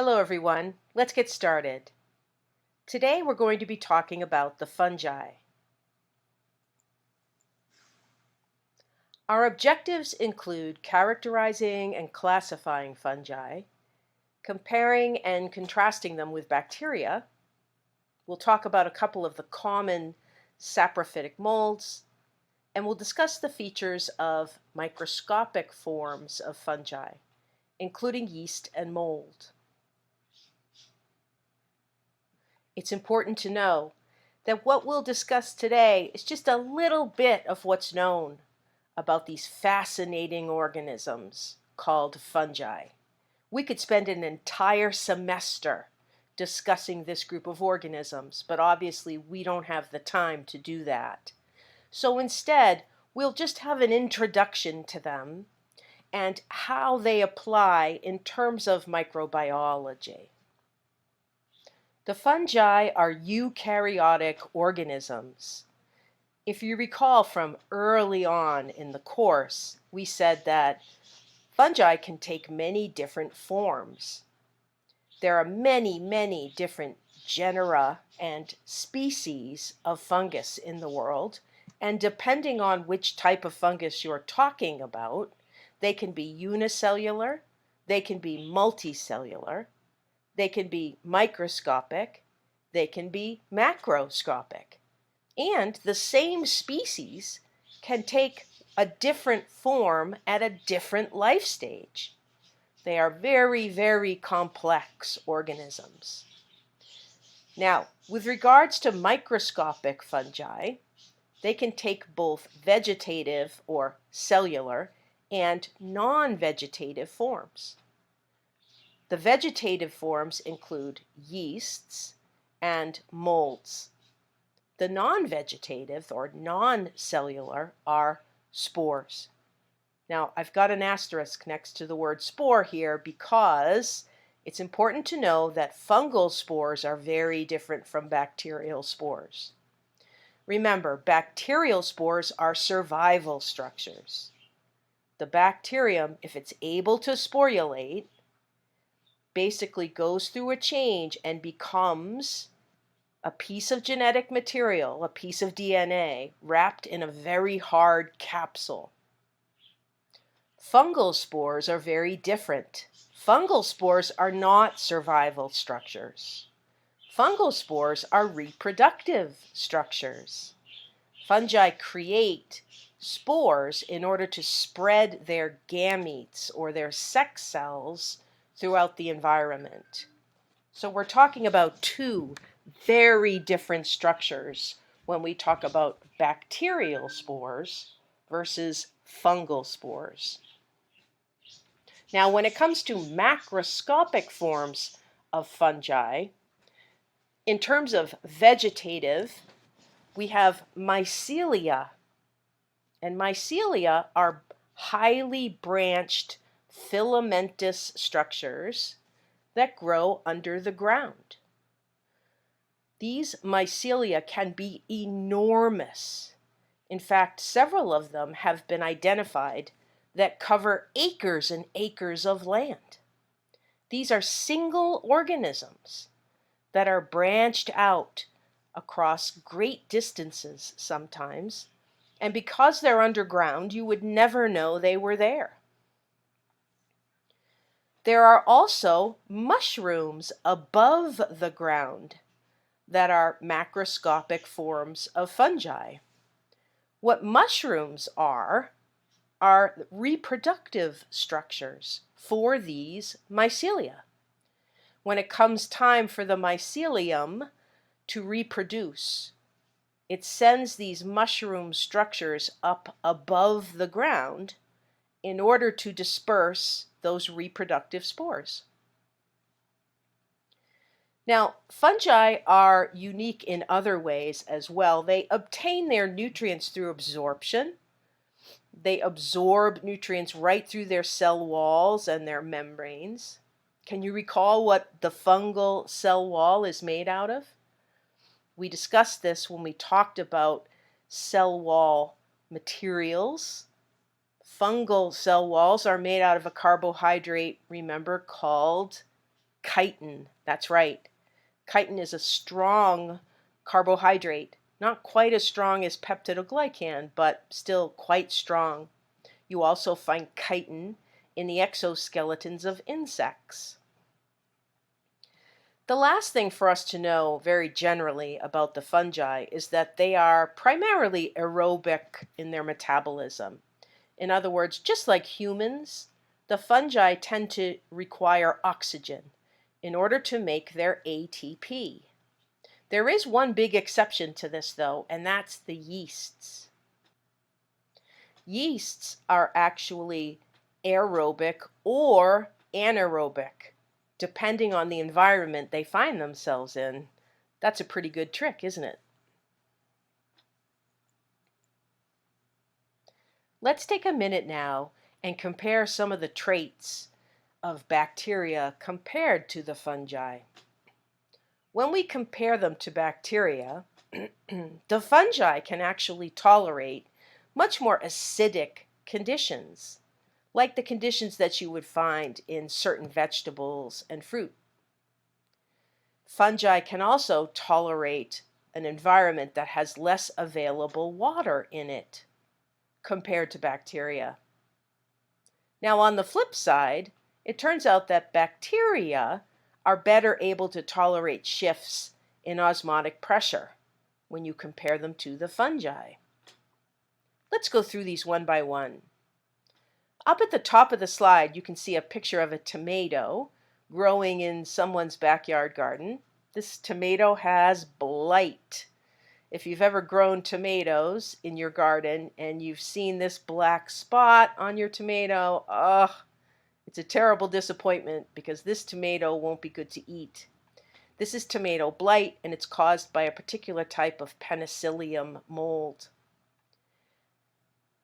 Hello everyone, let's get started. Today we're going to be talking about the fungi. Our objectives include characterizing and classifying fungi, comparing and contrasting them with bacteria. We'll talk about a couple of the common saprophytic molds, and we'll discuss the features of microscopic forms of fungi, including yeast and mold. It's important to know that what we'll discuss today is just a little bit of what's known about these fascinating organisms called fungi. We could spend an entire semester discussing this group of organisms, but obviously we don't have the time to do that. So instead, we'll just have an introduction to them and how they apply in terms of microbiology. The fungi are eukaryotic organisms. If you recall from early on in the course, we said that fungi can take many different forms. There are many different genera and species of fungus in the world, and depending on which type of fungus you're talking about, they can be unicellular, they can be multicellular, they can be microscopic, they can be macroscopic. And the same species can take a different form at a different life stage. They are very complex organisms. Now, with regards to microscopic fungi, they can take both vegetative or cellular and non-vegetative forms. The vegetative forms include yeasts and molds. The non-vegetative or non-cellular are spores. Now, I've got an asterisk next to the word spore here because it's important to know that fungal spores are very different from bacterial spores. Remember, bacterial spores are survival structures. The bacterium, if it's able to sporulate, basically goes through a change and becomes a piece of genetic material, a piece of DNA, wrapped in a very hard capsule. Fungal spores are very different. Fungal spores are not survival structures. Fungal spores are reproductive structures. Fungi create spores in order to spread their gametes or their sex cells throughout the environment. So we're talking about two very different structures when we talk about bacterial spores versus fungal spores. Now, when it comes to macroscopic forms of fungi, in terms of vegetative, we have mycelia. And mycelia are highly branched filamentous structures that grow under the ground. These mycelia can be enormous. In fact, several of them have been identified that cover acres and acres of land. These are single organisms that are branched out across great distances sometimes, and because they're underground, you would never know they were there. There are also mushrooms above the ground that are macroscopic forms of fungi. What mushrooms are reproductive structures for these mycelia. When it comes time for the mycelium to reproduce, it sends these mushroom structures up above the ground in order to disperse those reproductive spores. Now, fungi are unique in other ways as well. They obtain their nutrients through absorption. They absorb nutrients right through their cell walls and their membranes. Can you recall what the fungal cell wall is made out of? We discussed this when we talked about cell wall materials. Fungal cell walls are made out of a carbohydrate, remember, called Chitin, that's right. Chitin is a strong carbohydrate, not quite as strong as peptidoglycan, but still quite strong. You also find chitin in the exoskeletons of insects. The last thing for us to know very generally about the fungi is that they are primarily aerobic in their metabolism. In other words, just like humans, the fungi tend to require oxygen in order to make their ATP. There is one big exception to this, though, and that's the yeasts. Yeasts are actually aerobic or anaerobic, depending on the environment they find themselves in. That's a pretty good trick, isn't it? Let's take a minute now and compare some of the traits of bacteria compared to the fungi. When we compare them to bacteria, the fungi can actually tolerate much more acidic conditions, like the conditions that you would find in certain vegetables and fruit. Fungi can also tolerate an environment that has less available water in it compared to bacteria. Now, on the flip side, it turns out that bacteria are better able to tolerate shifts in osmotic pressure when you compare them to the fungi. Let's go through these one by one. Up at the top of the slide, you can see a picture of a tomato growing in someone's backyard garden. This tomato has blight. If you've ever grown tomatoes in your garden and you've seen this black spot on your tomato, it's a terrible disappointment because this tomato won't be good to eat. This is tomato blight, and it's caused by a particular type of penicillium mold.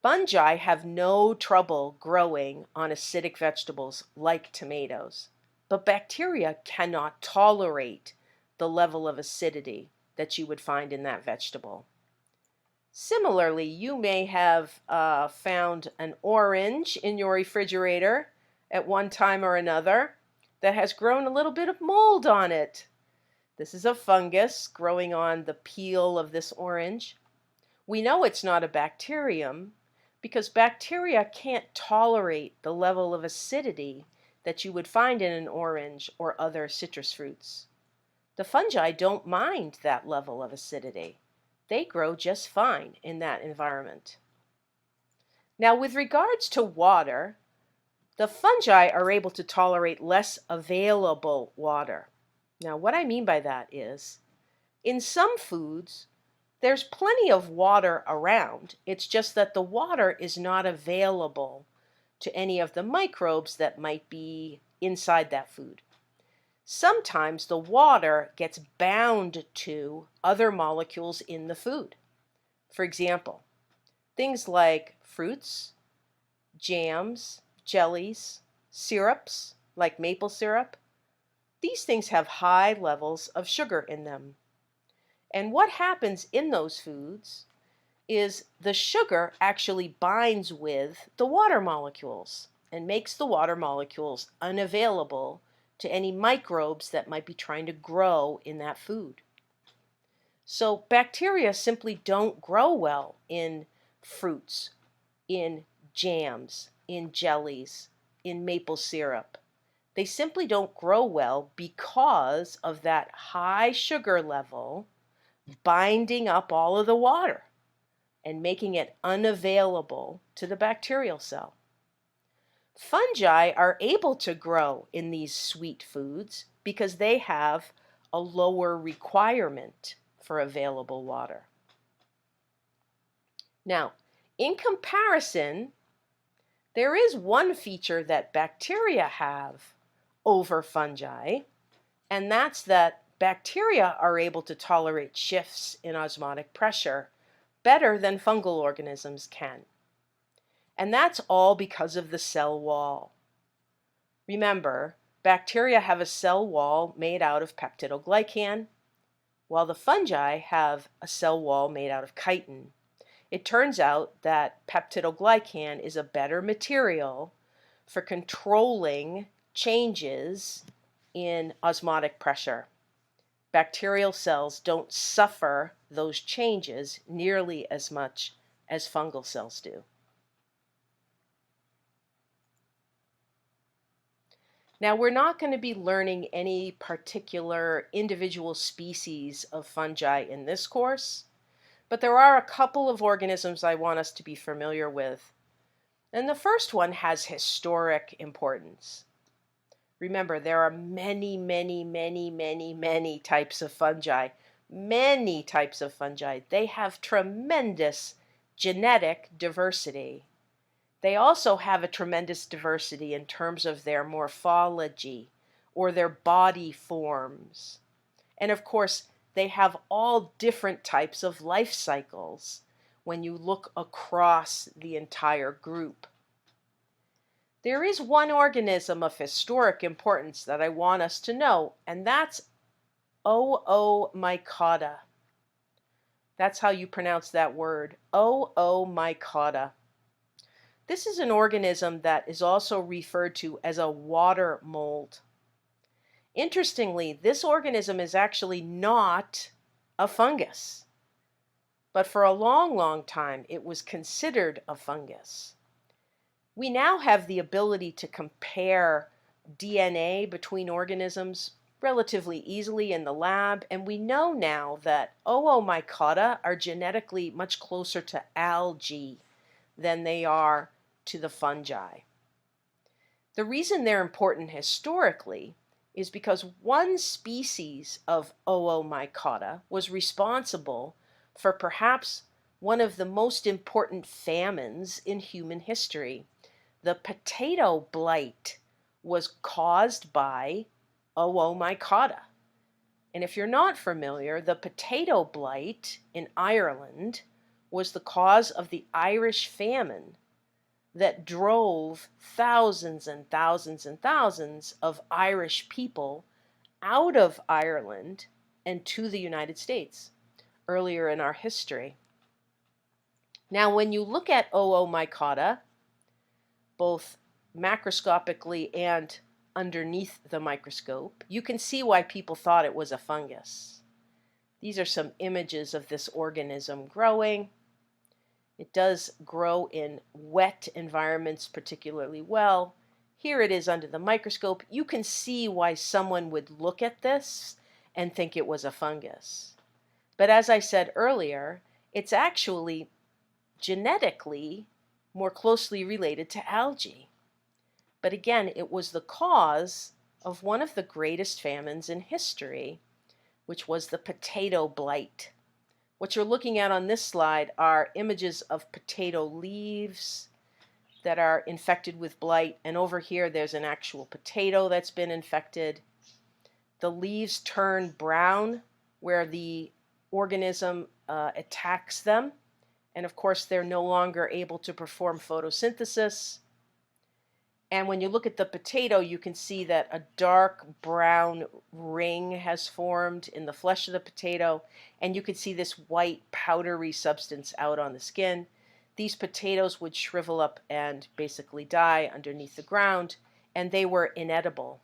Fungi have no trouble growing on acidic vegetables like tomatoes, but bacteria cannot tolerate the level of acidity that you would find in that vegetable. Similarly, you may have found an orange in your refrigerator at one time or another that has grown a little bit of mold on it. This is a fungus growing on the peel of this orange. We know it's not a bacterium because bacteria can't tolerate the level of acidity that you would find in an orange or other citrus fruits. The fungi don't mind that level of acidity. They grow just fine in that environment. Now, with regards to water, the fungi are able to tolerate less available water. Now, what I mean by that is, in some foods, there's plenty of water around. It's just that the water is not available to any of the microbes that might be inside that food. Sometimes the water gets bound to other molecules in the food. For example, things like fruits, jams, jellies, syrups, like maple syrup. These things have high levels of sugar in them. And what happens in those foods is the sugar actually binds with the water molecules and makes the water molecules unavailable to any microbes that might be trying to grow in that food. So bacteria simply don't grow well in fruits, in jams, in jellies, in maple syrup. They simply don't grow well because of that high sugar level binding up all of the water and making it unavailable to the bacterial cell. Fungi are able to grow in these sweet foods because they have a lower requirement for available water. Now, in comparison, there is one feature that bacteria have over fungi, and that's that bacteria are able to tolerate shifts in osmotic pressure better than fungal organisms can. And that's all because of the cell wall. Remember, bacteria have a cell wall made out of peptidoglycan, while the fungi have a cell wall made out of chitin. It turns out that peptidoglycan is a better material for controlling changes in osmotic pressure. Bacterial cells don't suffer those changes nearly as much as fungal cells do. Now, we're not going to be learning any particular individual species of fungi in this course, but there are a couple of organisms I want us to be familiar with. And the first one has historic importance. Remember, there are many, many, many, many, many types of fungi. Many types of fungi. They have tremendous genetic diversity. They also have a tremendous diversity in terms of their morphology or their body forms. And of course, they have all different types of life cycles when you look across the entire group. There is one organism of historic importance that I want us to know, and that's Oomycota. That's how you pronounce that word, Oomycota. This is an organism that is also referred to as a water mold. Interestingly, this organism is actually not a fungus, but for a long, long time it was considered a fungus. We now have the ability to compare DNA between organisms relatively easily in the lab, and we know now that Oomycota are genetically much closer to algae than they are to the fungi. The reason they're important historically is because one species of Oomycota was responsible for perhaps one of the most important famines in human history. The potato blight was caused by Oomycota. And if you're not familiar, the potato blight in Ireland was the cause of the Irish famine that drove thousands and thousands and thousands of Irish people out of Ireland and to the United States earlier in our history. Now, when you look at Oomycota, both macroscopically and underneath the microscope, you can see why people thought it was a fungus. These are some images of this organism growing. It does grow in wet environments particularly well. Here it is under the microscope. You can see why someone would look at this and think it was a fungus. But as I said earlier, it's actually genetically more closely related to algae. But again, it was the cause of one of the greatest famines in history, which was the potato blight. What you're looking at on this slide are images of potato leaves that are infected with blight, and over here there's an actual potato that's been infected. The leaves turn brown where the organism attacks them, and of course they're no longer able to perform photosynthesis. And when you look at the potato, you can see that a dark brown ring has formed in the flesh of the potato, and you can see this white powdery substance out on the skin. These potatoes would shrivel up and basically die underneath the ground, and they were inedible.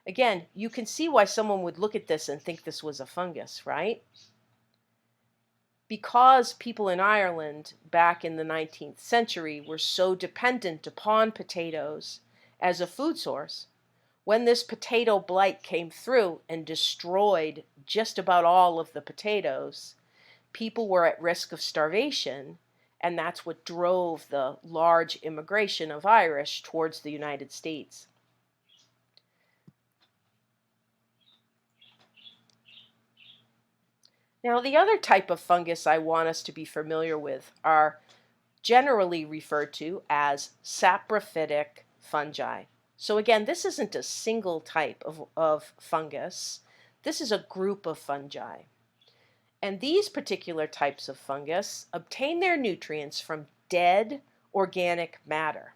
Again, you can see why someone would look at this and think this was a fungus, right? Because people in Ireland back in the 19th century were so dependent upon potatoes as a food source, when this potato blight came through and destroyed just about all of the potatoes, people were at risk of starvation, and that's what drove the large immigration of Irish towards the United States. Now, the other type of fungus I want us to be familiar with are generally referred to as saprophytic fungi. So again, this isn't a single type of fungus. This is a group of fungi. And these particular types of fungus obtain their nutrients from dead organic matter.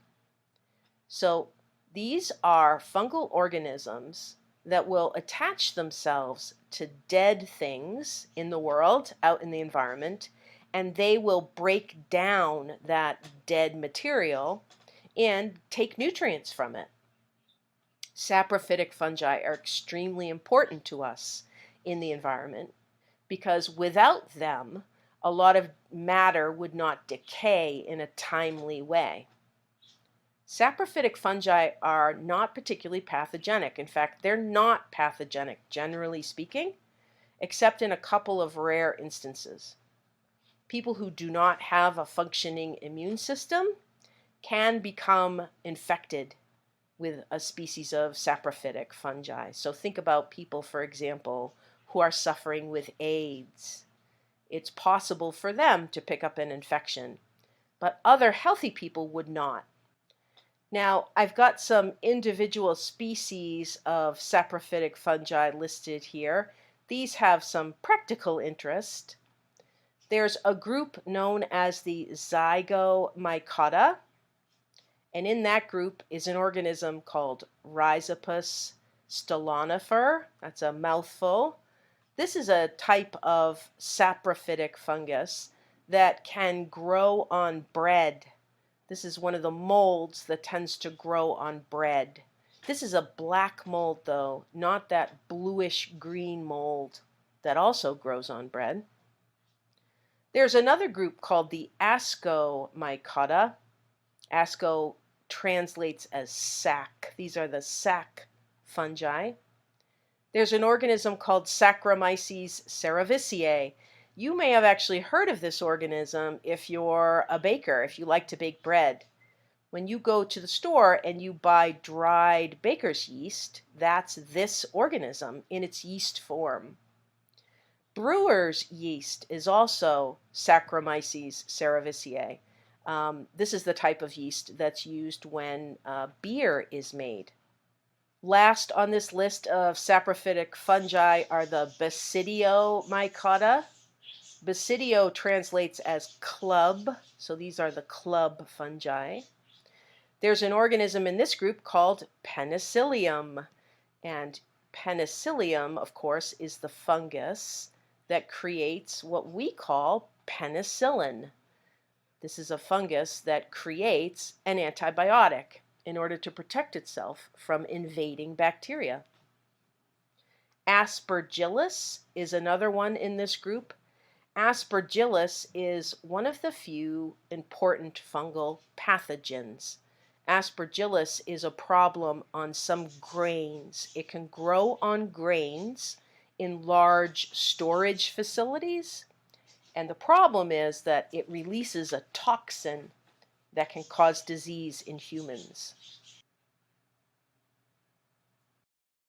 So these are fungal organisms that will attach themselves to dead things in the world, out in the environment, and they will break down that dead material and take nutrients from it. Saprophytic fungi are extremely important to us in the environment because without them, a lot of matter would not decay in a timely way. Saprophytic fungi are not particularly pathogenic. In fact, they're not pathogenic, generally speaking, except in a couple of rare instances. People who do not have a functioning immune system can become infected with a species of saprophytic fungi. So think about people, for example, who are suffering with AIDS. It's possible for them to pick up an infection, but other healthy people would not. Now, I've got some individual species of saprophytic fungi listed here. These have some practical interest. There's a group known as the Zygomycota, and in that group is an organism called Rhizopus stolonifer. That's a mouthful. This is a type of saprophytic fungus that can grow on bread. This is one of the molds that tends to grow on bread. This is a black mold, though, not that bluish green mold that also grows on bread. There's another group called the Ascomycota. Asco translates as sac. These are the sac fungi. There's an organism called Saccharomyces cerevisiae. You may have actually heard of this organism if you're a baker, if you like to bake bread. When you go to the store and you buy dried baker's yeast, that's this organism in its yeast form. Brewer's yeast is also Saccharomyces cerevisiae. This is the type of yeast that's used when beer is made. Last on this list of saprophytic fungi are the Basidiomycota. Basidio translates as club, so these are the club fungi. There's an organism in this group called Penicillium, and Penicillium, of course, is the fungus that creates what we call penicillin. This is a fungus that creates an antibiotic in order to protect itself from invading bacteria. Aspergillus is another one in this group. Aspergillus is one of the few important fungal pathogens. Aspergillus is a problem on some grains. It can grow on grains in large storage facilities, and the problem is that it releases a toxin that can cause disease in humans.